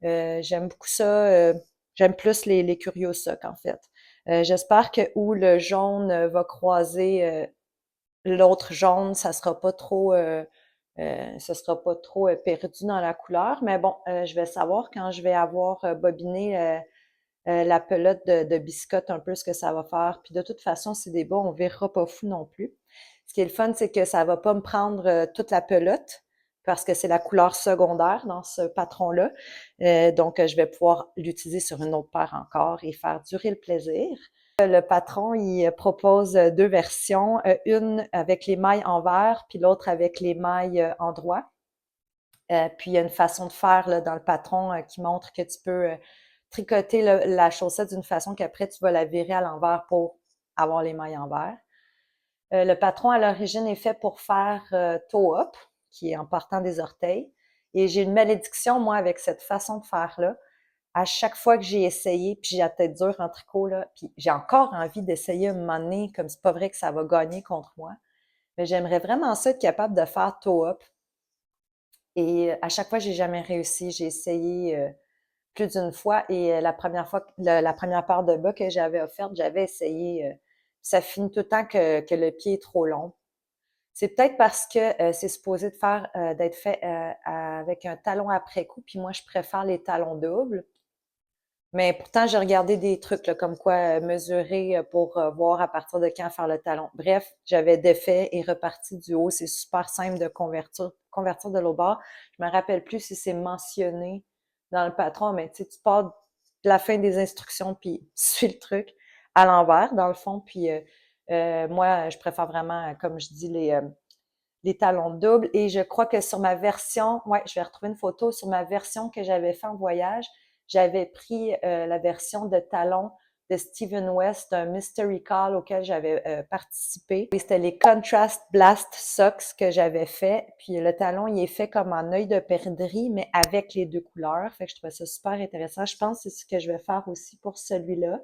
J'aime beaucoup ça. J'aime plus les Curios Sock, en fait. J'espère que où le jaune va croiser l'autre jaune, ça sera pas trop perdu dans la couleur. Mais bon, je vais savoir quand je vais avoir bobiné la pelote de biscotte un peu ce que ça va faire. Puis de toute façon, c'est des bas, on verra pas fou non plus. Ce qui est le fun, c'est que ça va pas me prendre toute la pelote parce que c'est la couleur secondaire dans ce patron-là. Donc, je vais pouvoir l'utiliser sur une autre paire encore et faire durer le plaisir. Le patron, il propose deux versions, une avec les mailles en vert, puis l'autre avec les mailles en droit. Puis il y a une façon de faire là, dans le patron qui montre que tu peux tricoter la chaussette d'une façon qu'après tu vas la virer à l'envers pour avoir les mailles en vert. Le patron à l'origine est fait pour faire toe-up, qui est en partant des orteils. Et j'ai une malédiction, moi, avec cette façon de faire-là. À chaque fois que j'ai essayé, puis j'ai la tête dure en tricot, là, puis j'ai encore envie d'essayer un moment donné, comme c'est pas vrai que ça va gagner contre moi. Mais j'aimerais vraiment ça être capable de faire toe-up. Et à chaque fois, j'ai jamais réussi. J'ai essayé plus d'une fois et la première fois, la première paire de bas que j'avais offerte, j'avais essayé. Ça finit tout le temps que le pied est trop long. C'est peut-être parce que c'est supposé d'être fait avec un talon après-coup, puis moi, je préfère les talons doubles. Mais pourtant, j'ai regardé des trucs là, comme quoi mesurer pour voir à partir de quand faire le talon. Bref, j'avais défait et reparti du haut. C'est super simple de convertir de l'autre bord. Je me rappelle plus si c'est mentionné dans le patron, mais tu sais, tu pars de la fin des instructions puis tu suis le truc à l'envers, dans le fond. Puis moi, je préfère vraiment, comme je dis, les talons doubles. Et je crois que sur ma version, ouais, je vais retrouver une photo, sur ma version que j'avais fait en voyage, j'avais pris la version de talons de Stephen West, un Mystery Call auquel j'avais participé. Et c'était les Contrast Blast Socks que j'avais fait. Puis le talon, il est fait comme en œil de perdrix, mais avec les deux couleurs. Fait que je trouvais ça super intéressant. Je pense que c'est ce que je vais faire aussi pour celui-là.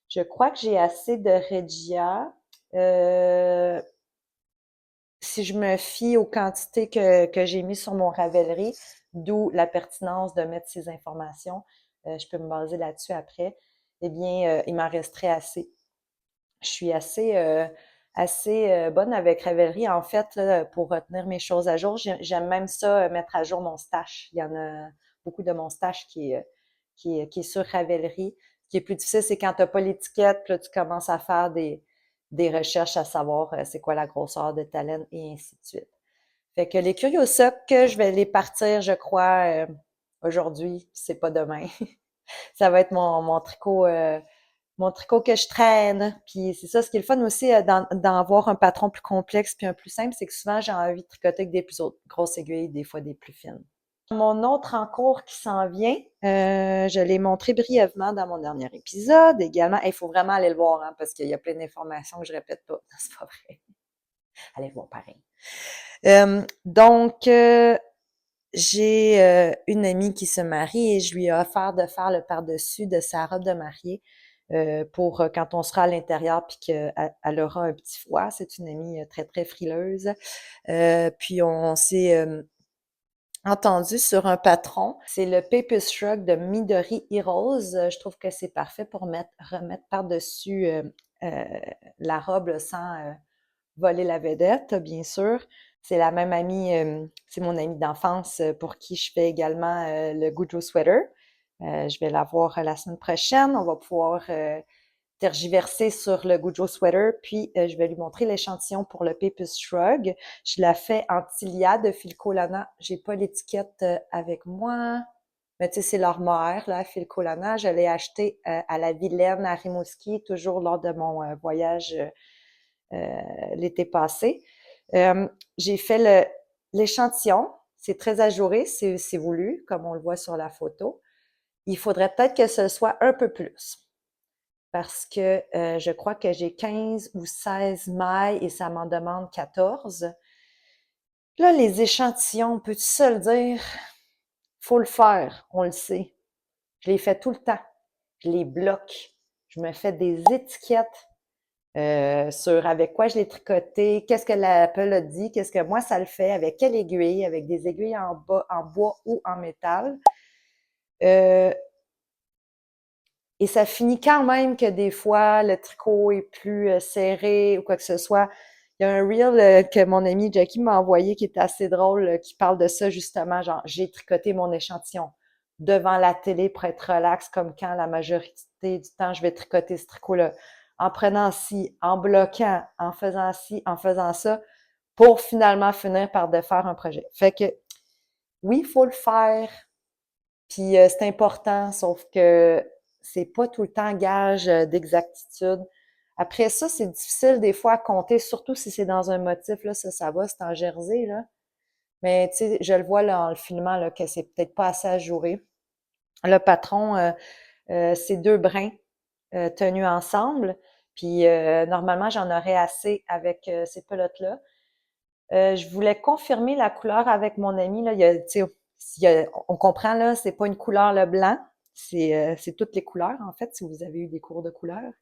Je crois que j'ai assez de Regia. Euh, si je me fie aux quantités que j'ai mis sur mon Ravelry, d'où la pertinence de mettre ces informations, je peux me baser là-dessus après, eh bien, il m'en resterait assez. Je suis assez bonne avec Ravelry, en fait, là, pour retenir mes choses à jour. J'aime même ça, mettre à jour mon stash. Il y en a beaucoup de mon stash qui est sur Ravelry. Ce qui est plus difficile, c'est quand tu n'as pas l'étiquette, puis là, tu commences à faire des recherches à savoir c'est quoi la grosseur de ta laine et ainsi de suite. Fait que les Curios Sock, je vais les partir, je crois, aujourd'hui, c'est pas demain. Ça va être mon tricot que je traîne. Puis c'est ça, ce qui est le fun aussi d'en avoir un patron plus complexe puis un plus simple, c'est que souvent j'ai envie de tricoter avec des plus grosses aiguilles, des fois des plus fines. Mon autre en cours qui s'en vient, je l'ai montré brièvement dans mon dernier épisode également. Il faut vraiment aller le voir hein, parce qu'il y a plein d'informations que je répète pas. C'est pas vrai. Allez le voir pareil. Donc, j'ai une amie qui se marie et je lui ai offert de faire le par-dessus de sa robe de mariée pour quand on sera à l'intérieur puis qu'elle aura un petit froid. C'est une amie très, très frileuse. Puis on s'est entendu sur un patron. C'est le Paper Shrug de Midori Heroes. Je trouve que c'est parfait pour remettre par-dessus euh, la robe là, sans voler la vedette, bien sûr. C'est la même amie, c'est mon amie d'enfance pour qui je fais également le Goudreau Sweater. Je vais la voir la semaine prochaine. On va pouvoir tergiverser sur le Goudreau Sweater, puis je vais lui montrer l'échantillon pour le Paper Shrug. Je la fais en Tilia de Filco Lana. J'ai pas l'étiquette avec moi, mais tu sais, c'est leur mère, là, Filco Lana. Je l'ai acheté à la Vilaine, à Rimouski, toujours lors de mon voyage l'été passé. J'ai fait l'échantillon. C'est très ajouré, c'est voulu, comme on le voit sur la photo. il faudrait peut-être que ce soit un peu plus. Parce que je crois que j'ai 15 ou 16 mailles et ça m'en demande 14. Là, les échantillons, peux-tu se le dire? Faut le faire, on le sait. Je les fais tout le temps. Je les bloque. Je me fais des étiquettes sur avec quoi je l'ai tricoté, qu'est-ce que l'Apple a dit, qu'est-ce que moi ça le fait, avec quelle aiguille, avec des aiguilles en bois ou en métal. Euh, et ça finit quand même que des fois, le tricot est plus serré ou quoi que ce soit. Il y a un reel que mon ami Jackie m'a envoyé qui est assez drôle, qui parle de ça justement, genre j'ai tricoté mon échantillon devant la télé pour être relax, comme quand la majorité du temps je vais tricoter ce tricot-là, en prenant ci, en bloquant, en faisant ci, en faisant ça, pour finalement finir par défaire un projet. Fait que oui, il faut le faire, puis c'est important, sauf que c'est pas tout le temps gage d'exactitude. Après ça, c'est difficile des fois à compter, surtout si c'est dans un motif, là, ça va, c'est en jersey, là. Mais tu sais, je le vois là, en le filmant, là, que c'est peut-être pas assez ajouré. Le patron, c'est 2 brins tenus ensemble. Puis normalement, j'en aurais assez avec ces pelotes-là. Je voulais confirmer la couleur avec mon ami. Là, on comprend, là, c'est pas une couleur le blanc, c'est toutes les couleurs, en fait, si vous avez eu des cours de couleurs.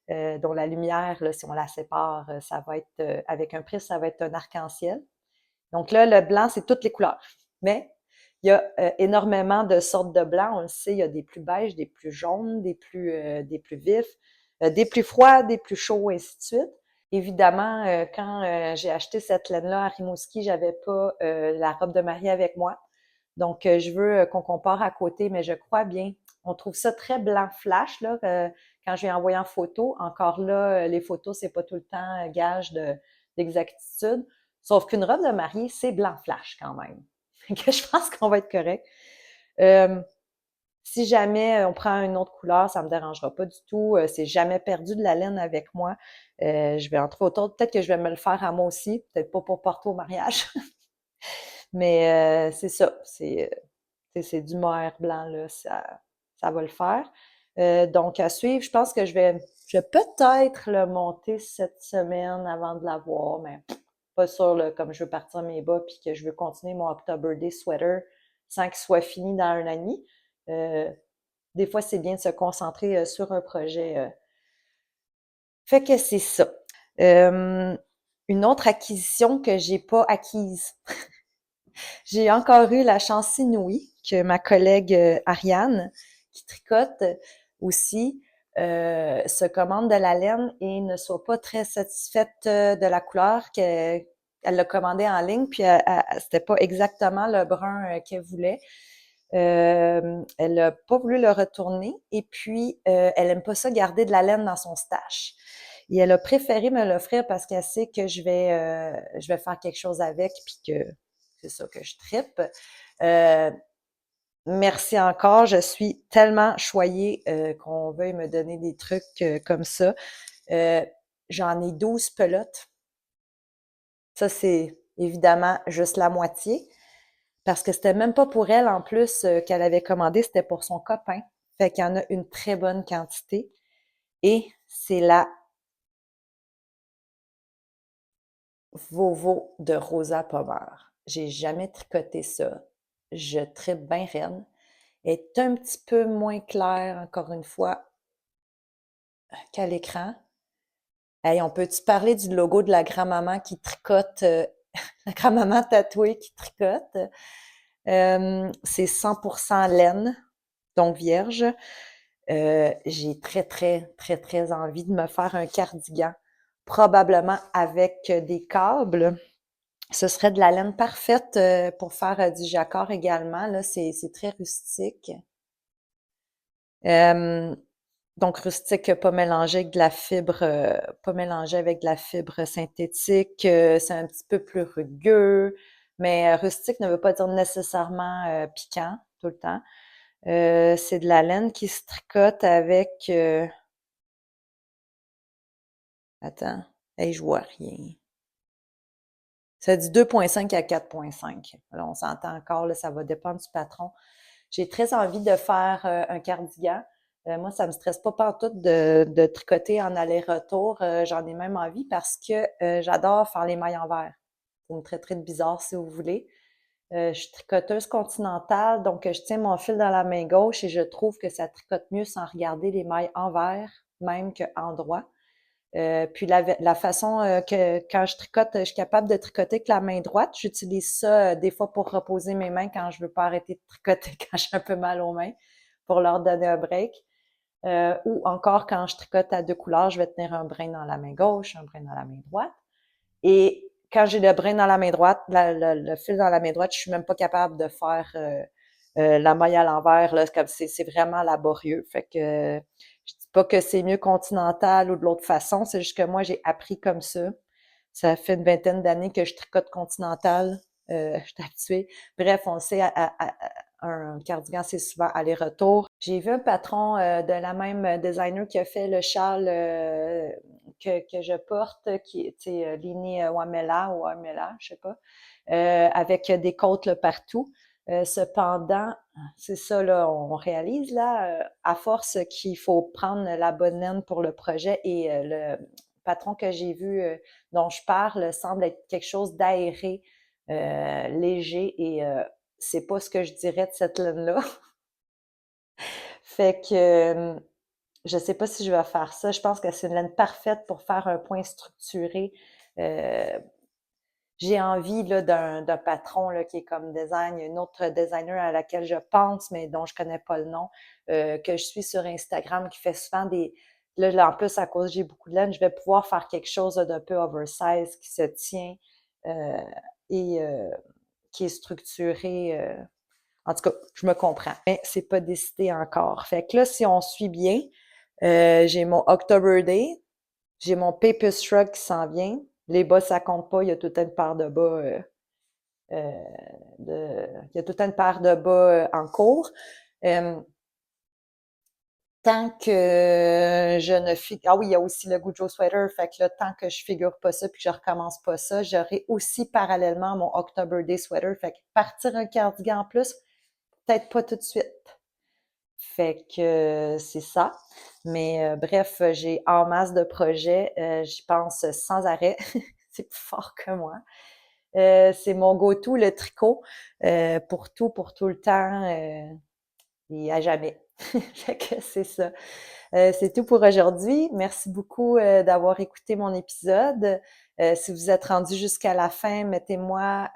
Dont la lumière, là, si on la sépare, ça va être, avec un prisme, ça va être un arc-en-ciel. Donc là, le blanc, c'est toutes les couleurs. Mais il y a énormément de sortes de blancs. On le sait, il y a des plus beiges, des plus jaunes, des plus vifs, des plus froids, des plus chauds, et ainsi de suite. Évidemment, quand j'ai acheté cette laine-là à Rimouski, j'avais pas la robe de mariée avec moi. Donc, je veux qu'on compare à côté, mais je crois bien. On trouve ça très blanc flash, là, quand je l'ai envoyé en photo. Encore là, les photos, c'est pas tout le temps gage d'exactitude. Sauf qu'une robe de mariée, c'est blanc flash quand même. Que je pense qu'on va être correct. Euh, Si jamais on prend une autre couleur, ça me dérangera pas du tout. C'est jamais perdu de la laine avec moi. Je vais en trouver autre. Peut-être que je vais me le faire à moi aussi. Peut-être pas pour porter au mariage. Mais c'est ça. C'est du mohair blanc, là. Ça va le faire. Donc, à suivre, je pense que je vais peut-être le monter cette semaine avant de l'avoir, mais pas sûr, là, comme je veux partir mes bas puis que je veux continuer mon October Day sweater sans qu'il soit fini dans un an et demi. Des fois, c'est bien de se concentrer sur un projet. Fait que c'est ça. Une autre acquisition que j'ai pas acquise. J'ai encore eu la chance inouïe que ma collègue Ariane, qui tricote aussi, se commande de la laine et ne soit pas très satisfaite de la couleur qu'elle l'a commandée en ligne, puis c'était pas exactement le brun qu'elle voulait. Elle a pas voulu le retourner et puis elle aime pas ça garder de la laine dans son stash. Et elle a préféré me l'offrir parce qu'elle sait que je vais faire quelque chose avec puis que c'est ça que je trippe. Euh, Merci encore, je suis tellement choyée qu'on veuille me donner des trucs comme ça. Euh, J'en ai 12 pelotes. Ça, c'est évidemment juste la moitié. Parce que c'était même pas pour elle, en plus, qu'elle avait commandé, c'était pour son copain. Fait qu'il y en a une très bonne quantité. Et c'est la Vovo de Rosa Pommer. J'ai jamais tricoté ça. Je tripe bien raide. Elle est un petit peu moins claire, encore une fois, qu'à l'écran. Hey, on peut-tu parler du logo de la grand-maman qui tricote, la grand-maman tatouée qui tricote? C'est 100% laine, donc vierge. J'ai très, très, très, très envie de me faire un cardigan, probablement avec des câbles. Ce serait de la laine parfaite pour faire du jacquard également. Là, c'est très rustique. Euh, donc rustique, pas mélangé avec de la fibre, pas mélangé avec de la fibre synthétique. C'est un petit peu plus rugueux, mais rustique ne veut pas dire nécessairement piquant tout le temps. C'est de la laine qui se tricote avec attends, hey, je vois rien. Ça dit 2,5 à 4,5. Alors, on s'entend encore, là, ça va dépendre du patron. J'ai très envie de faire un cardigan. Moi, ça me stresse pas pantoute de tricoter en aller-retour. J'en ai même envie parce que j'adore faire les mailles en verre. Vous me traiterez de bizarre si vous voulez. Je suis tricoteuse continentale, donc je tiens mon fil dans la main gauche et je trouve que ça tricote mieux sans regarder les mailles envers, même qu'en droit. Puis la façon que quand je tricote, je suis capable de tricoter avec la main droite. J'utilise ça des fois pour reposer mes mains quand je veux pas arrêter de tricoter quand j'ai un peu mal aux mains, pour leur donner un break. Ou encore quand je tricote à deux couleurs, je vais tenir un brin dans la main gauche, un brin dans la main droite. Et quand j'ai le brin dans la main droite, le fil dans la main droite, je suis même pas capable de faire la maille à l'envers. Là, comme c'est vraiment laborieux. Fait que je dis pas que c'est mieux continental ou de l'autre façon, c'est juste que moi, j'ai appris comme ça. Ça fait une vingtaine d'années que je tricote continental. Je suis habituée. Bref, on sait, un cardigan, c'est souvent aller-retour. J'ai vu un patron de la même designer qui a fait le châle que je porte, qui est Lini Wamela ou Wamela, je sais pas, avec des côtes là, partout. Cependant, c'est ça, là, on réalise, là, à force qu'il faut prendre la bonne laine pour le projet et le patron que j'ai vu, dont je parle, semble être quelque chose d'aéré, léger et c'est pas ce que je dirais de cette laine-là. Fait que je sais pas si je vais faire ça. Je pense que c'est une laine parfaite pour faire un point structuré. Euh, j'ai envie là, d'un patron là, qui est comme design, une autre designer à laquelle je pense, mais dont je connais pas le nom, que je suis sur Instagram, qui fait souvent des... Là, en plus, à cause j'ai beaucoup de laine, je vais pouvoir faire quelque chose d'un peu oversize, qui se tient et qui est structuré. En tout cas, je me comprends, mais c'est pas décidé encore. Fait que là, si on suit bien, j'ai mon October Day, j'ai mon Paper Shrug qui s'en vient. Les bas, ça compte pas, il y a toute une paire de bas, euh, il y a toute une paire de bas en cours. Euh, tant que je ne figure... Ah oui, il y a aussi le Gojo Sweater, fait que là, tant que je figure pas ça puis que je recommence pas ça, j'aurai aussi parallèlement mon October Day Sweater, fait que partir un cardigan en plus, peut-être pas tout de suite. Fait que c'est ça. Mais bref, j'ai en masse de projets. J'y pense sans arrêt. C'est plus fort que moi. C'est mon go-to, le tricot, pour tout le temps et à jamais. Fait que c'est ça. C'est tout pour aujourd'hui. Merci beaucoup d'avoir écouté mon épisode. Si vous êtes rendu jusqu'à la fin, mettez-moi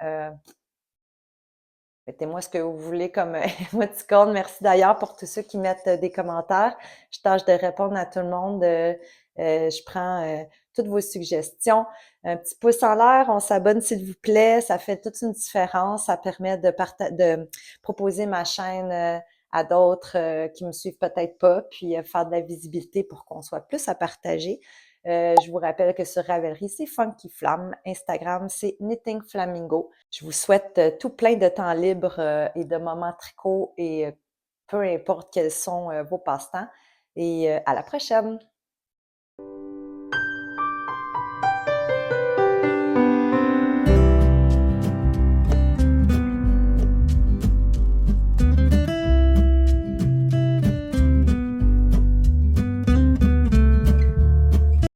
ce que vous voulez comme émoticône. Merci d'ailleurs pour tous ceux qui mettent des commentaires. Je tâche de répondre à tout le monde. Je prends toutes vos suggestions. Un petit pouce en l'air, on s'abonne s'il vous plaît. Ça fait toute une différence. Ça permet de proposer ma chaîne à d'autres qui me suivent peut-être pas, puis faire de la visibilité pour qu'on soit plus à partager. Je vous rappelle que sur Ravelry, c'est Funky Flamme. Instagram, c'est Knitting Flamingo. Je vous souhaite tout plein de temps libre et de moments tricot et peu importe quels sont vos passe-temps. Et à la prochaine!